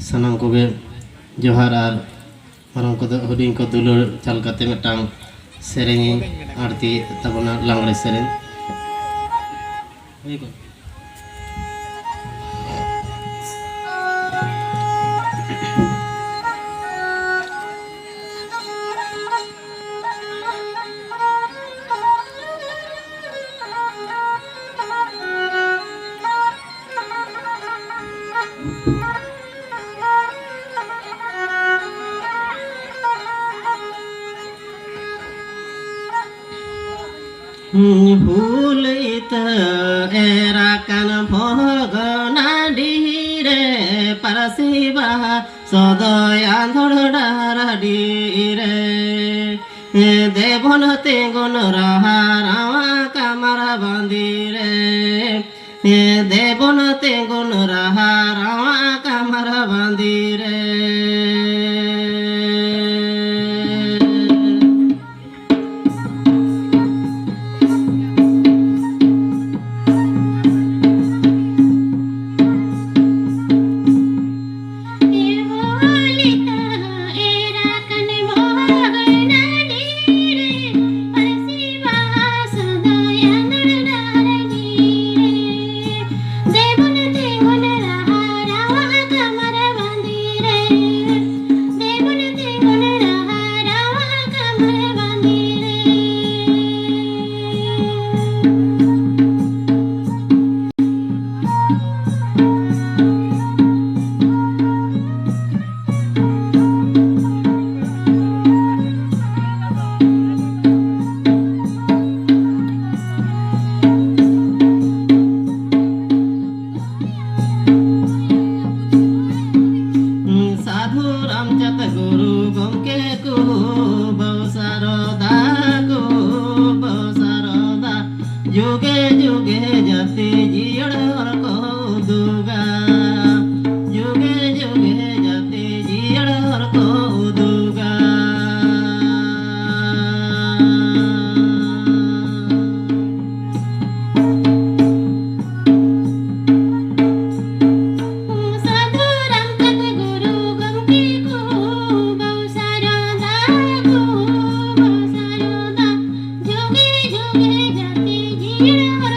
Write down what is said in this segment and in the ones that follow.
sanam koge johar ar marang ko huding ko dulur chal kate metang sereni arti tabona langre seren Hulita erakan phogana dire parasiba sodoyan thodara dire devonate gun raha rawa kamara bandire devonate gun raha rawa kamara bandire जुगे जुगे जाते जियड़ को दुगा जुगे जुगे जाते जियड़ को दुगा साधु राम कथ गुरु गमके को बहुसारोदा जुगे जुगे जाते जियड़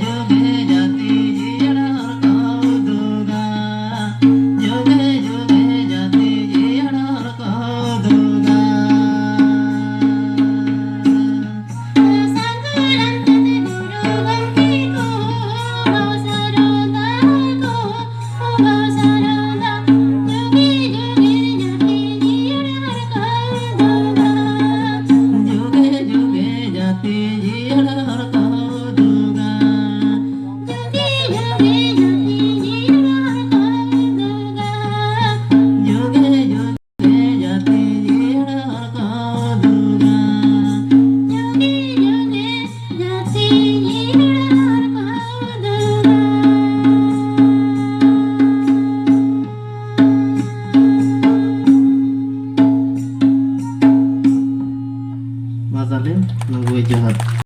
जुगे जाती जियड़ा हर कहो दूगा जुगे जुगे जाती जियड़ा हर कहो दूगा Masalah nunggu jahat.